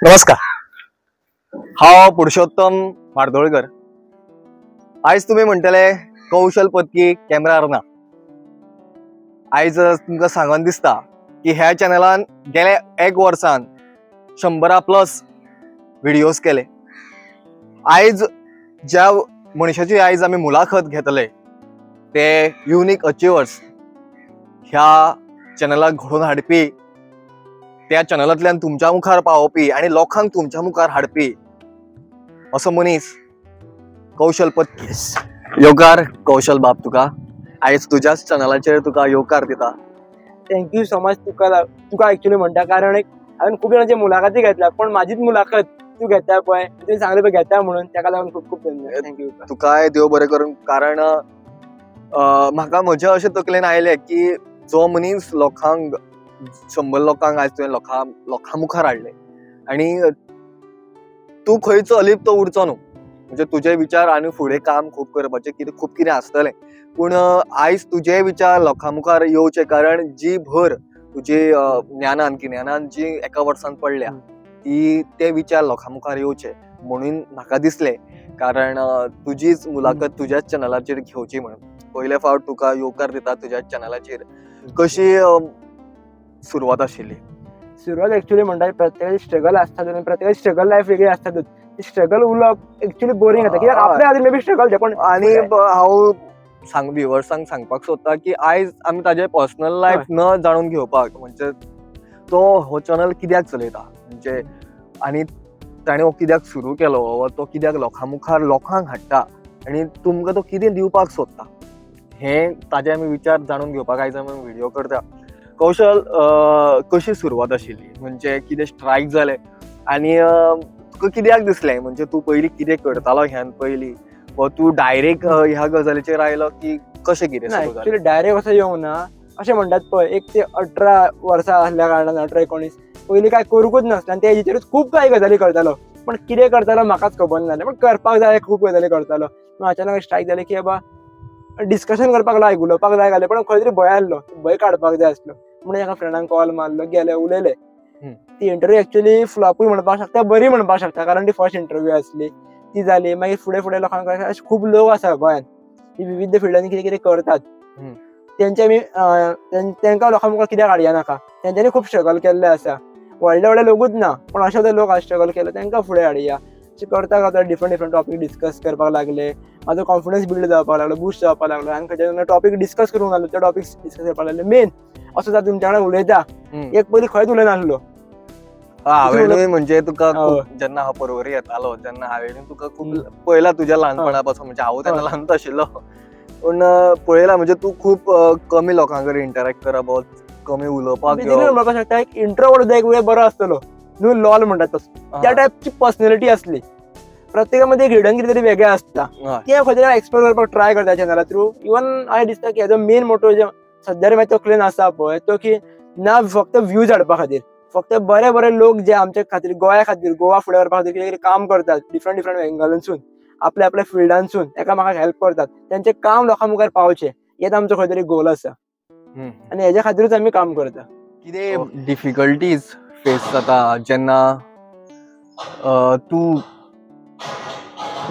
नमस्कार, हांव पुरुषोत्तम मार्दोळकर। आज तुम्ही म्हणटले कौशल पत्की कॅमेरार ना। आज तुमकां सांगून दिसता की ह्या चॅनलान गेल्या एक वर्सान 100+ व्हिडिओज केले। आज ज्या मनशाची आज आमी मुलाखत घेतले ते युनिक अचिव्हर्स ह्या चॅनलाक घडोवन हाडपी, त्या चॅनलांतल्यान तुमच्या मुखार पावोवपी आणि लोकांक तुमच्या मुखार हाडपी असो मनीस कौशल पत्की। योकार कौशल बाब, तुका आज तुझ्याच चॅनलाचेर तुका योकार दिता। Thank you so much. तुका एक्चुअली म्हणटा कारण हांवें खूब जाणांची मुलाखती घेतल्या, पण माझीच मुलाखत तू घेता पळय, तुवें सांगलें पळय घेता म्हणून, ताका लागून खूब खूब धन्यवाद। थँक्यू तुकाय देव बरें करूं। कारण म्हाका म्हज्या अशें तकलेन आयलें की जो मनीस लोकांक 100 लोकांक आज तुवें लोकां मुखार हाडले आणि तू खंयचो अलिप्त उरचो न्हू। म्हणजे तुझे विचार आनी फुडें काम खूब करपाचें खूब कितें आसतलें, पूण आयज तुझे विचार लोकां मुखार येवचे कारण जी भर तुजी ज्ञानान जी एका वर्सान पडल्या ती ते विचार लोकां मुखार येवचे म्हणून म्हाका दिसलें। कारण तुजीच मुलाखत तुज्याच चॅनलाचेर घेवची म्हणून पयले फावट तुका योकार दिता तुज्याच चॅनलाचेर। कशी सुरवात आशिल्ली? सुरवात एक्चुअली म्हणटा प्रत्येकाची स्ट्रगल आसतात आणि प्रत्येकाची स्ट्रगल लायफ वेगळी आसतातच। स्ट्रगल उलोवप एक्चुअली बोरिंग जाता, कित्याक आपल्या आदी मे बी स्ट्रगल पण आणि हांव व्ह्युअर्सांक सांगपाक सोदता की आयज आमी ताजे पर्सनल लायफ न जाणून घेवपाक, म्हणजे तो हो चॅनल कित्याक चलयता, म्हणजे आनी ताणें हो कित्याक सुरू केलो वा तो कित्याक लोकां मुखार लोकांक हाडटा आनी तुमकां तो कितें दिवपाक सोदता, हे ताजे आमी विचार जाणून घेवपाक आयज आमी व्हिडिओ करता। कौशल, कशी सुरवात आशिल्ली, म्हणजे कितें स्ट्रायक जालें आनी तुका कित्याक दिसलें, म्हणजे तू पयलीं कितें करतालो ह्यान पयलीं, वा तूं डायरेक्ट ह्या गजालीचेर आयलो की कशें कितें सुरू जालें? एक्चुअली डायरेक्ट असो येवंक ना। अशें म्हणटात पळय, एक ते 18 वर्सां आसल्या कारणान 18-19 पयलीं काय करूंकच नासलें आनी त्या हेजेरूच खूब काही गजाली करतालो, पण कितें करतालो म्हाकाच खबर नासलें, पण करपाक जाय खूब गजाली करतालो। अचानक स्ट्रायक जालें की बाबा डिस्कशन करपाक लायक उलोवपाक जाय जालें, पण खंय तरी भंय आसलो, भंय काडपाक जाय आसलो म्हणून एका फ्रेंडान कॉल मारलो, गेले उलयले। ती इंटरव्यू एक्चुअली फ्लॉपूय म्हणपाक शकता, बरी म्हणपाक शकता, कारण ती फर्स्ट इंटरव्यू आसली ती जाली। मागीर फुडें फुडें लोकांक अशे खूब लोक आसा गोंयांत ती विविध फिल्डांनी कितें कितें करतात, तेंचे आमी तांकां लोकां मुखार कित्याक हाडया नाका, तेंच्यांनी खूब स्ट्रगल केल्लें आसा। व्हडले लोकूच ना, पण अशे जे लोक स्ट्रगल केले तांकां फुडें हाडया। अशें करता करता डिफरंट टॉपीक डिस्कस करपाक लागले, म्हाजो कॉन्फिडन्स बिल्ड जावपाक लागलो, बूस्ट जावपाक लागलो, आनी खंयच्या टॉपीक डिस्कस करूंक लागलो, ते टॉपिक्स डिस्कस करपाक लागले। मेन असो जाता तुमच्या वांगडा उलयता, एक पयलीं खंयच उलयनासलो। हांवें म्हणजे तुका जेन्ना हांव परवरी येतालो, जेन्ना हांवें तुका खूब पळयला तुज्या ल्हानपणा पासून, म्हणजे हांव तेन्ना ल्हानूच आशिल्लो, पूण पळयला म्हणजे तूं खूब कमी लोकां कडेन इंटरॅक्ट करप, कमी उलोवपाक म्हणपाक शकता। एक इंट्रोवर्ट सुद्दां एक वेळ बरो आसतलो न्हू, लॉल म्हणटात तसो, त्या टायपची पर्सनॅलिटी आसली। प्रत्येकामध्ये एक हिडन कितें तरी वेगळें आसता, तें खंय तरी एक्सप्लोर करपाक ट्राय करता चॅनला थ्रू। इवन हांवें दिसता की हेजो मेन मोटो जो सद्या म्हाज्या तकलेन आसा पळय, तो की ना फक्त व्ह्यूज हाडपा खातीर, फक्त बरे बरे लोक जे आमच्या खातीर गोंया खातीर गोवा फुडें व्हरपा खातीर कितें काम करतात डिफरंट एंगलांसून, आपल्या आपल्या फिल्डांसून एकामेकाक हेल्प करतात, तेंचें काम लोकां मुखार पावचें, हेच आमचो खंय तरी गोल आसा आनी हेज्या खातीरूच आमी काम करता। कितें डिफिकल्टीज फेस जाता जेन्ना तूं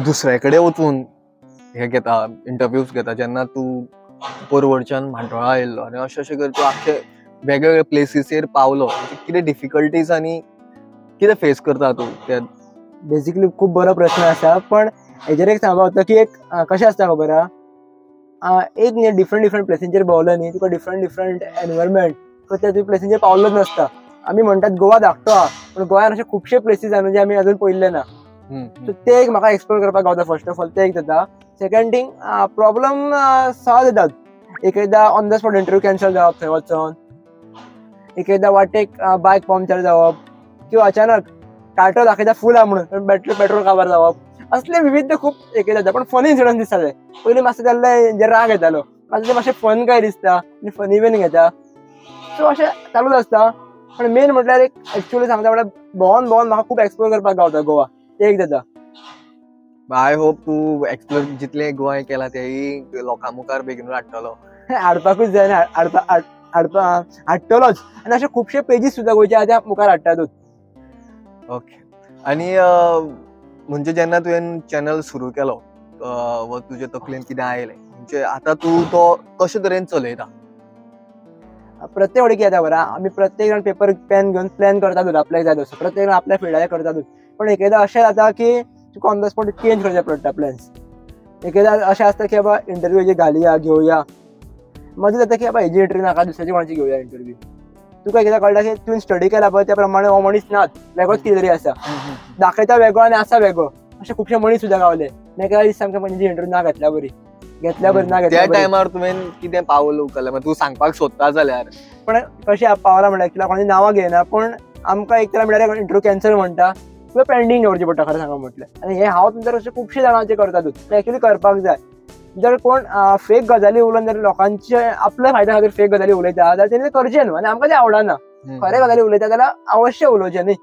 दुसरे कडेन वचून हे घेता, इंटरव्यूज घेता, जेन्ना तूं परवडच्यान म्हाड्डोळा येयल्लो आनी अशें अशें करता तूं आख्खे वेगवेगळ्या प्लेसीसेर पावलो, कितें डिफिकल्टीज आनी कितें फेस करता तूं? बेसिकली खूब बरो प्रश्न आसा, पण हेजेर एक सांगपाक वता की एक कशें आसता खबर आहा, एक न्ही डिफरंट प्लेसींचेर भोंवलो न्ही, तुका डिफरंट एनवायरमेंट त्या प्लेसींचेर पावलोच नासता। आमी म्हणटात गोवा धाकटो आहा, पण गोंयांत अशे खुबशे प्लेसीस आहा जे आमी अजून पळयल्ले ना, सो ते एक म्हाका एक्सप्लोर करपाक गावता। फर्स्ट ऑफ ऑल ते एक जाता। सेकंड थिंग, प्रॉब्लम सॉल्व जातात। एकदा on the spot interview cancel जावप थंय वचोन, एकदा वाटेक बायक पंक्चर जावप, किंवा अचानक टायटल दाखयता फूल आहा म्हणून पेट्रोल काबार जावप, असले विविध खूब एक जाता। पण फनी इन्सिडंट दिसताले पयलीं, मातशें जाल्ले जे राग येतालो, मातशें मातशें फन काय दिसता आनी फनी बीन घेता, सो अशें चालूच आसता। पण मेन म्हटल्यार एक एक्चुअली सांगता म्हटल्यार भोंवून म्हाका खूब एक्सप्लोर करपाक गावता गोवा, ते एक जाता। आय होप तूं एक्सप्लोर जितलें गोंय केलां तेंय लोकां मुखार बेगीनूच हाडटलो। हाडपाकूच जाय ना, हाडटलोच, आनी अशे खुबशे पेजीस सुद्दां गोंयच्या मुखार हाडटातूच। ओके. आणि म्हणजे जेन्ना तुवें चॅनल सुरू केलो व तुजे तकलेन कितें आयलें म्हणजे आता तू तो कशे तरेन चलयता? प्रत्येक वेळी कितें जाता बरं, आमी प्रत्येक जाण पेपर पेन घेवन प्लॅन करतातूच आपल्याक जाय तसो, प्रत्येक जाण आपल्या फिल्डाचें करतातूच. पण एकएकदां अशें जाता की तुका ऑन द स्पॉट चेंज करचे पडटा प्लॅन्स. एकएकदां अशें आसता की बाबा इंटरव्यू हेजी घालया घेवया, मदीं जाता की बाबा हेजी इंटरव्यू नाका दुसऱ्याची कोणाची घेवया इंटरव्यू. तुका एकएकदां कळटा की तुवें स्टडी केला पळय त्या प्रमाणे हो मनीस नाच, वेगळोच कितें तरी आसा, दाखयता वेगळो आनी आसा वेगळो, अशे खुबशे मनीस सुद्दां गावले. मागीर एका दिसा सामकें म्हणजे इंटरव्यू ना घेतल्या बरी, घेतल्या बरी ना त्या घेतल्या बरी. टायमार तुवें कितें पावल उखल्लें म्हणजे तूं सांगपाक सोदता जाल्यार? पण कशी पावला म्हणल्यार किंवा कोणाची नांवां घेयना, पण आमकां एक तर म्हणल्यार इंटरव्यू कॅन्सल म्हणटा किंवा पेंडींग दवरची पडटा खरें सांगप म्हटल्यार. आनी हे हांव तर अशें खुबशे जाणांचे करतातूच, एक्चुअली करपाक जाय. जर कोण फेक गजाली उलोवन जर लोकांचे आपल्या फायद्या खातीर फेक गजाली उलयता जाल्यार तेणी ते करचे न्हू, आनी आमकां ते आवडना. खरे गजाली उलयता जाल्यार अवश्य उलोवचे न्ही.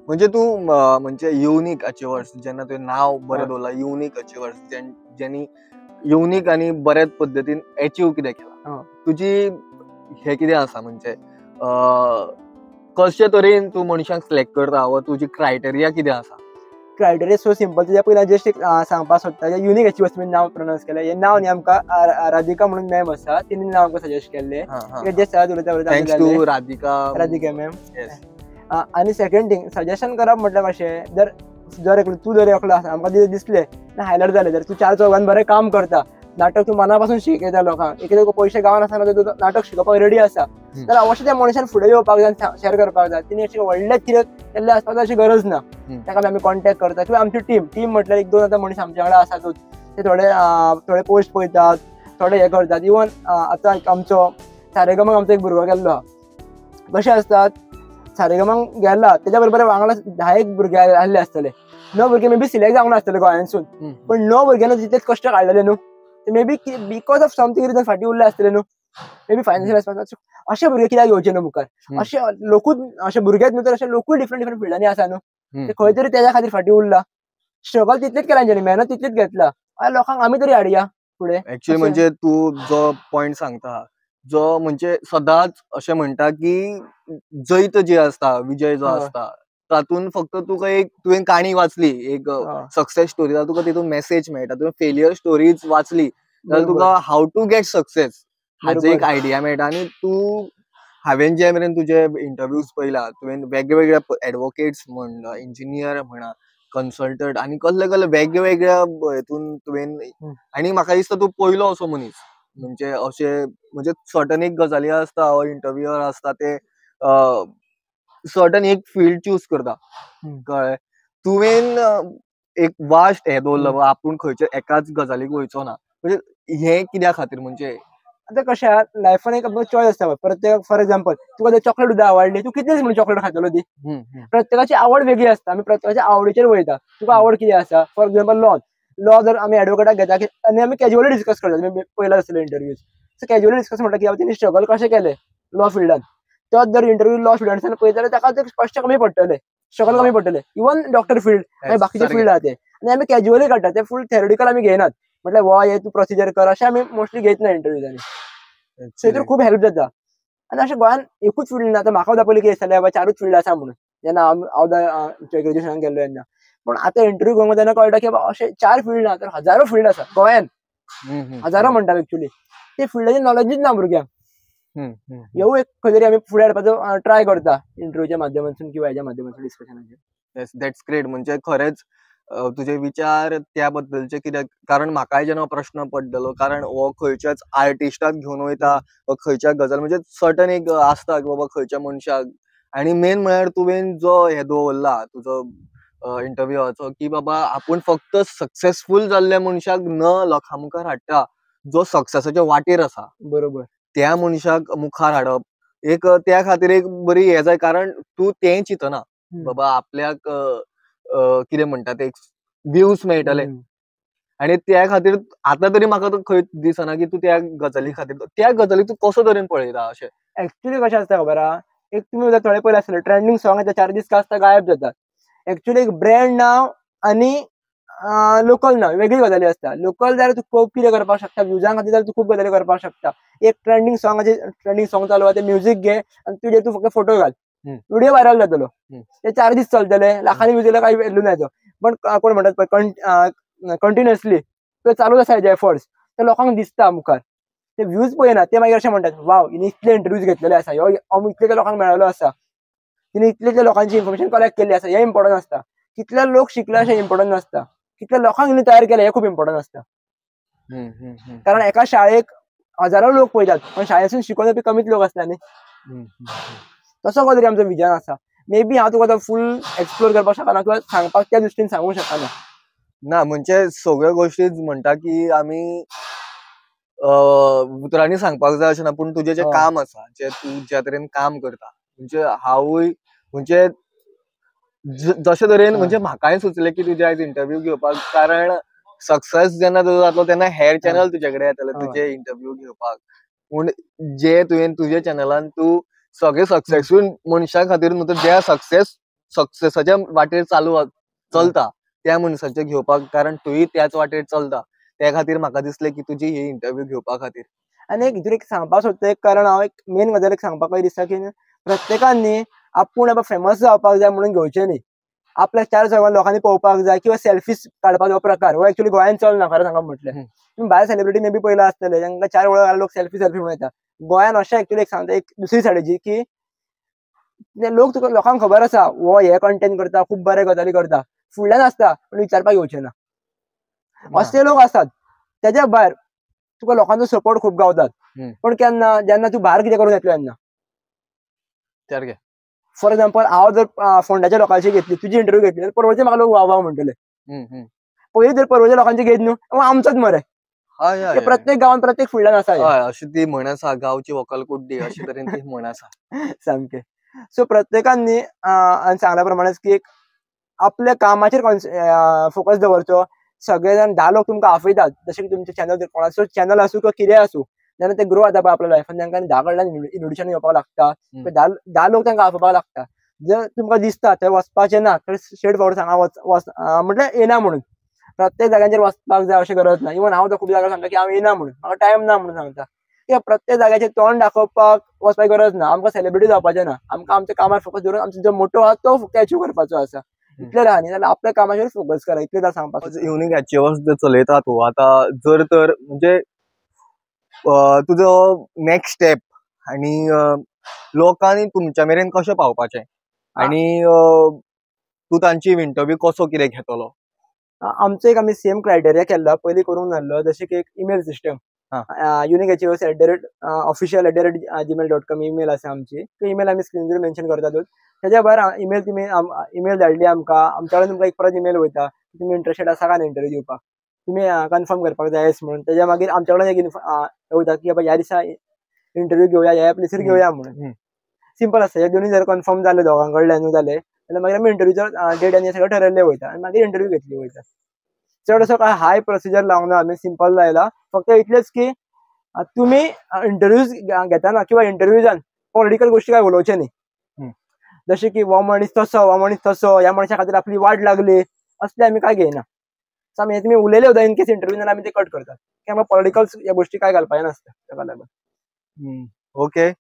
म्हणजे तूं म्हणजे युनिक अचिव्हर्स जेन्ना तुवें नांव बरें दवरलां, युनिक अचिव्हर्स ज्यांनी युनिक आनी बऱ्याच पद्दतीन अचीव कितें केलां, तुजी हे कितें आसा म्हणजे कशे तरेन तूं मनशांक सिलेक्ट करता वा तुजी क्रायटेरिया कितें आसा? Criteria so simple. तुज्या पयलीं जस्ट एक सांगपाक सोदता, युनिक अचिव्हर्स तुवें नांव प्रोनाउन्स केलें. हें नांव न्ही आमकां राधिका म्हणून मॅम आसा, तिणी नांव आमकां सजेस्ट केल्लें. जस्ट सगळ्यात उलयता थँक्स टू राधिका मॅम. आनी सेकंड थिंग, सजेशन करप म्हटल्यार कशें, जर तूं जर एकलो आसा, आमकां दिसलें हायलायट जालें जर तूं 4 चौगांत बरें काम करता, नाटक तूं मना पासून शिकयता लोकांक, एक पयशे गावनासतना तूं नाटक शिकोवपाक रेडी आसा, जाल्यार अवश्य त्या मनशान फुडें येवपाक जाय, शेअर करपाक जाय. तिणी अशें व्हडलें कितें केल्लें आसपाक अशी गरज ना. ताका आमी कॉन्टॅक्ट करता किंवा आमची टीम म्हटल्यार 1-2 आतां मनीस आमचे वांगडा आसातूच. ते थोडे पोस्ट पळयतात, थोडे हे करतात. इवन आतां आमचो सारेगमाक आमचो एक भुरगो गेल्लो आहा. कशें आसतात, सारेगमाक गेला तेच्या बरोबर वांगडा 10 भुरगे आसले आसतले. 9 भुरगे मे बी सिलेक्ट जावंक नासतले गोंयांसून, पण 9 भुरग्यांनी तितलेच कश्ट काडलेले न्हू. Maybe because of something reason फाटीं उरले आसतले न्हू, मे बी फायनान्शियल रेस्पॉन्सिबिलिटी. अशे भुरगे कित्याक येवचे न्हू मुखार? अशे लोकूच अशे भुरगेच न्हू तर अशे लोकूय डिफरंट फिल्डांनी आसा न्हू, ते खंय तरी तेज्या खातीर फाटीं उरला. स्ट्रगल तितलेच केला तेंच्यांनी, मेहनत तितलीच घेतला. लोकांक आमी तरी हाडया फुडें. एक्चुअली म्हणजे तू जो पॉइंट सांगता, जो म्हणजे सदांच अशें म्हणटा की जैत जे आसता, विजय जो आसता, तातून फक्त तुका एक तुवें काणी वाचली, एक सक्सेस स्टोरी, जाल्यार तुका तितून मेसेज मेळटा. तुवें फेलियर स्टोरीज वाचली जाल्यार तुका हाऊ टू गेट सक्सेस हाचो एक आयडिया मेळटा. आनी तूं हांवें जे मेरेन तुजे इंटरव्यूज पळयला, तुवें वेगवेगळ्या एडवोकेट्स म्हण, इंजिनियर म्हणा, कन्सल्टंट आनी कसले कसले वेगवेगळ्या हेतून तुवें, आनी म्हाका दिसता तूं पयलो असो मनीस म्हणजे अशे म्हणजे सर्टन एक गजाली आसता, इंटरव्यूअर आसता ते सर्टन एक फील्ड चूज करता, कळ्ळें? तुवें एक वास्ट हे दवरलो, आपूण खंयच्या एकाच गजालीक वयचो ना, म्हणजे हे कित्या खातीर म्हणजे? आता कशें लायफान एक चॉयस आसता. प्रत्येक फॉर एक्झाम्पल तुका जर चॉकलेट सुद्दां आवडली, तूं कितलेच म्हणून चॉकलेट खातलो ती. प्रत्येकाची आवड वेगळी आसता, आमी प्रत्येकाच्या आवडीचेर वयता. तुका आवड कितें आसा? फॉर एक्झाम्पल लॉ जर आमी एडवोकेटाक घेता आनी आमी कॅज्युअली डिस्कस करता, पयला आसतले इंटरव्यूज. सो कॅज्युअली डिस्कस म्हणटा की तेणी स्ट्रगल कशें केलें लॉ फिल्डान. तोच जर इंटरव्यू लॉ स्टुडंट्सान पळयता जाल्यार ताका ते कश्ट कमी पडटले, स्ट्रगल कमी पडटले. इवन डॉक्टर फील्ड बाकीचे फील्ड आहा ते, आनी आमी कॅज्युअली काडटा, ते फूल थेरोटिकल आमी घेयनात. म्हटल्यार हो हे तूं प्रोसिजर कर अशें आमी मोस्टली घेयत ना इंटरव्यूजांनी. सो हितूर खूब हेल्प जाता. आनी अशें गोंयान एकूच फील्ड ना. आतां म्हाका सुद्दां पयलीं कितें दिसतालें बाबा 4च फील्ड आसा म्हणून, जेन्ना हांव ग्रॅज्युएशनाक गेल्लो तेन्ना. पण आतां इंटरव्यू घेवंक तेन्ना कळटा की अशे 4 फील्ड ना तर हजारो फील्ड आसा गोंयान. हजारो म्हणटा एक्चुअली. ते फिल्डाची नॉलेजूच ना भुरग्यांक. ह्यो एक खंय तरी आमी फुडें हाडपाचो ट्राय करता इंटरव्यूच्या माध्यमांतून किंवा हेच्या माध्यमांतून डिस्कशनाच्या. Yes, that's great. म्हणजे खरेंच तुझे विचार त्या बद्दलचे कित्याक, कारण म्हाकाय जेन्ना प्रश्न पडलेलो, कारण हो खंयच्याच आर्टिस्टाक घेवन वयता खंयच्या गजाल म्हणजे सर्टन एक आसता की बाबा खंयच्या मनशाक, आनी मेन म्हळ्यार तुवें जो हे दवरला तुजो इंटरव्यूचो की बाबा आपूण फक्त सक्सेसफूल जाल्ल्या मनशाक न लोकां मुखार हाडटा, जो सक्सेसाच्या वाटेर आसा बरोबर त्या मनशाक मुखार हाडप, एक त्या खातीर एक बरी हे जाय. कारण तूं तें चिंतना बाबा आपल्याक कितें म्हणटात एक व्ह्यूज मेळटले, आनी त्या खातीर आतां तरी म्हाका खंय दिसना की तूं त्या गजाली खातीर, त्या गजालीक तूं कसो तरेन पळयता अशें? एक्चुअली कशें आसता खबर आहा, एक तुमी थोडे पयले आसतले ट्रेंडिंग सॉंग येता 4 दीस आसता गायब जाता. एक्चुअली एक ब्रँड नांव आनी लोकल नांव वेगळी गजाली आसता. लोकल जाल्यार तूं खूब कितें करपाक शकता, व्ह्यूजां खातीर जाल्यार तूं खूब गजाली करपाक शकता. एक ट्रेंडिंग सॉंग चालू आहा, ते म्युझीक घे आनी तुजे तूं फक्त फोटो घाल, व्हिडिओ व्हायरल जातलो, ते 4 दीस चलतले, लाखांनी व्ह्यूज येयला काही व्हॅल्यू नाही. पण कोण म्हणतात कंटिन्युअसली तो चालूच असायचे एफर्ट्स, तर लोकांक दिसता मुखार. ते व्ह्यूज पळयना, ते मागीर अशें म्हणटात वाव हिने इतले इंटरव्यूज घेतलेले आसा, ह्यो इतले लोकांक मेळलो आसा, तिने इतले लोकांची इन्फॉर्मेशन कलेक्ट केली आसा, हे इम्पॉर्टंट आसता. कितले लोक शिकले अशें इम्पॉर्टंट नासता, कितल्या लोकांक हिने तयार केले हे खूप इम्पॉर्टंट आसता. कारण एका शाळेक हजारो लोक पळयतात, पण शाळेसून शिकून येवपी कमीच लोक असता न्ही. तसो कसो तरी आमचो विजन आसा. मे बी हांव तुका फुल एक्सप्लोर करपाक शकना किंवा सांगपाक त्या दृश्टीन सांगू शकना. ना म्हणजे सगळ्यो गोष्टी म्हणटा की आमी उतरांनी सांगपाक जाय अशें ना, पूण तुजें जें काम आसा, जें तूं ज्या तरेन काम करता, म्हणजे हांवूय म्हणजे जशे तरेन म्हणजे म्हाकाय सुचलें की तुजे आयज इंटरव्यू घेवपाक, कारण सक्सेस जेन्ना तुजो जातलो तेन्ना हेर चॅनल तुजे कडेन येतले तुजे इंटरव्यू घेवपाक. पूण जे तुवें तुज्या चॅनलान तूं सगळे सक्सेसफूल मनशां खातीर न्हू, तर ज्या सक्सेसाच्या वाटेर चलता त्या मनशाचे घेवपाक, कारण तुयी त्याच वाटेर चलता, त्या खातीर म्हाका दिसलें की तुजी ही इंटरव्यू घेवपा खातीर. आनी एक सांगपाक सोदता एक कारण हांव एक मेन गजाल एक सांगपाक दिसता की प्रत्येकान न्ही आपूण फेमस जावपाक जाय म्हणून घेवचें न्ही. आपल्या 4 चौगांत लोकांनी पळोवपाक जाय किंवा सेल्फीज काडपाक हो प्रकार हो एक्चुअली गोंयांत चलना खरें सांगप म्हटलें. तुम्ही भायर सेलिब्रिटी मे बी पळयला आसतले, तांकां 4 वळख लोक सेल्फी म्हणून येता. गोंयांत अशें एक्चुअली एक सांगता एक दुसरी सायडीची की लोक तुका लोकांक खबर आसा हो हे कंटेंट करता, खूब बरे गजाली करता, फुडल्यान आसता पण विचारपाक येवचें ना. असले लोक असतात. तेज्या भायर तुका लोकांचो सपोर्ट खूब गावतात, पण केन्ना जेन्ना तूं भायर कितें करून येतलो तेन्ना. फॉर एक्झाम्पल हांव जर फोंड्याच्या लोकांची घेतली, तुजी इंटरव्यू घेतली, परवचे म्हाका लोक वाव म्हणटले. पयलीं जर परवच्या लोकांची घेत न्हू आमचोच मरे. प्रत्येक गांवांत प्रत्येक फुडल्यान आसा. अशी ती म्हण आसा, गांवची व्हंकल कुड्डी अशे तरेन ती म्हण आसा. सामकें. सो प्रत्येकान न्ही सांगल्या प्रमाणेच की आपल्या कामाचेर फोकस दवरचो. सगळे जाण 10 लोक तुमकां आपयतात, जशें की तुमचे चॅनल कोणाचो चॅनल आसूं किंवा कितें आसूं, जेन्ना ते ग्रो जाता पळय आपल्या लायफान, तांकां 10 कडल्यान इन्व्हिटेशन येवपाक लागता, 10 लोक तांकां आपयपाक लागता. जर तुमकां दिसता थंय वचपाचें ना, तर स्ट्रेट फॉरवर्ड सांगा म्हटल्यार येना म्हणून. प्रत्येक जाग्यांचेर वचपाक जाय अशें गरज ना. इवन हांव खूब जाग्यार सांगता की हांव येना म्हणून, म्हाका टायम ना म्हणून सांगता. किंवा प्रत्येक जाग्याचेर तोंड दाखोवपाक वचपाची गरज ना. आमकां सेलिब्रिटी जावपाचें ना. आमकां आमच्या कामार फोकस दवरून आमचो जो मोटो आसा तो फक्त अचीव करपाचो आसा. इतलें राहा न्ही जाल्यार आपल्या कामाचेर फोकस करा, इतलें सांगपाक. युनिक अचिव्हर्स जे चलयता तूं आतां, जर तर म्हणजे तुजो नेक्स्ट स्टेप आनी लोकांनी तुमच्या मेरेन कशें पावपाचें, आनी तूं तांची इंटरव्यू कसो कितें घेतलो? आमचो एक आमी सेम क्रायटेरिया केल्लो पयलीं करूंक नासलो, जशें की एक email system. Unique achievers @official@gmail.com email आसा आमची. ती ईमेल आमी स्क्रीनचेर मेन्शन करतातूच. तेज्या भायर ईमेल धाडली आमकां, आमच्या कडेन तुमकां एक परत ईमेल वयता, तुमी इंटरेस्टेड आसा काय इंटरव्यू दिवपाक, तुमी कन्फर्म करपाक जाय येस म्हणून. तेज्या मागीर आमच्या कडेन एक वयता की ह्या दिसा इंटरव्यू घेवया, ह्या प्लेसीर घेवया म्हणून. सिंपल आसता. हे दोनूय जर कन्फर्म जाले दोगां कडल्यान जाले जाल्यार मागीर आमी इंटरव्यूचो डेट आनी सगळें ठरयल्लें वयता आनी मागीर इंटरव्यू घेतली वयता. चड असो काय हाय प्रोसिजर लावंक ना आमी, सिंपल लायला. फक्त इतलेंच की तुमी इंटरव्यूज घेताना किंवा इंटरव्यूजान पॉलिटिकल गोष्टी काय उलोवचे न्ही. जशें की हो मनीस तसो, ह्या मनशा खातीर आपली वाट लागली, असले आमी काय घेयना. तुमी उलयले सुद्दां इन केस इंटरव्यू जाल्यार आमी ते कट करतात. आमकां पॉलिटिकल ह्या गोष्टी काय घालपाचे नासता ताका लागून. Okay,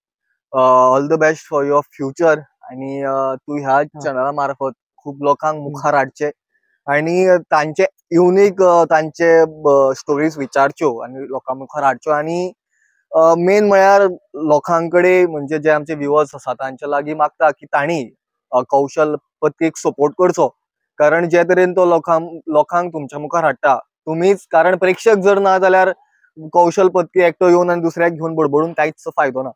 all the best for your future. आनी तूं ह्या चॅनला मार्फत खूब लोकांक मुखार हाडचे आनी तांचे युनिक तांचे स्टोरीज विचारच्यो आनी लोकां मुखार हाडच्यो. आनी मेन म्हळ्यार लोकांकडे म्हणजे जे आमचे व्ह्युअर्स आसा तांचे लागीं मागता की तांणी कौशल पत्कीक सपोर्ट करचो, कारण जे तरेन तो लोकांक तुमच्या मुखार हाडटा तुमीच, कारण प्रेक्षक जर ना जाल्यार कौशल पत्की एकटो येवन आनी दुसऱ्याक घेवन बडबडून कांयच फायदो ना.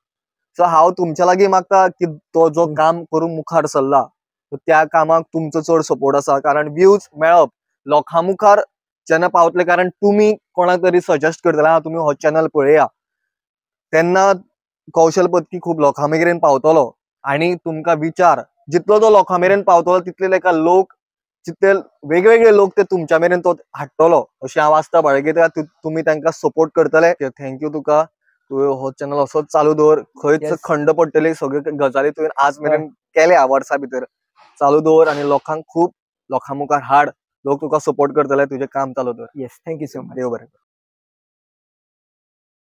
सो हांव तुमच्या लागीं मागता की तो जो काम करून मुखार सरला त्या कामाक तुमचो चड सपोर्ट आसा, कारण व्ह्यूज मेळप लोकां मुखार जेन्ना पावतले, कारण तुमी कोणाक तरी सजेस्ट करतले तुमी हो चॅनल पळया, तेन्ना कौशल पत्की खूब लोकां मेरेन पावतलो आनी तुमकां विचार जितलो तो लोकां मेरेन पावतलो तितले लेका लोक, जितले वेगवेगळे लोक ते तुमच्या मेरेन तो हाडटलो अशी हांव आस्त बाळगीता. तुमी तांकां सपोर्ट करतले. थँक्यू तुका. तुवें हो चॅनल असोच चालू दवर. खंयच खंड पडटली सगळे गजाली तुवें आज मेरेन केल्या वर्सां भितर चालू दवर आनी लोकांक खूब लोकां मुखार हाड. लोक तुका सपोर्ट करतले, तुजें काम चालू दवर. Yes, thank you so much. देव बरें.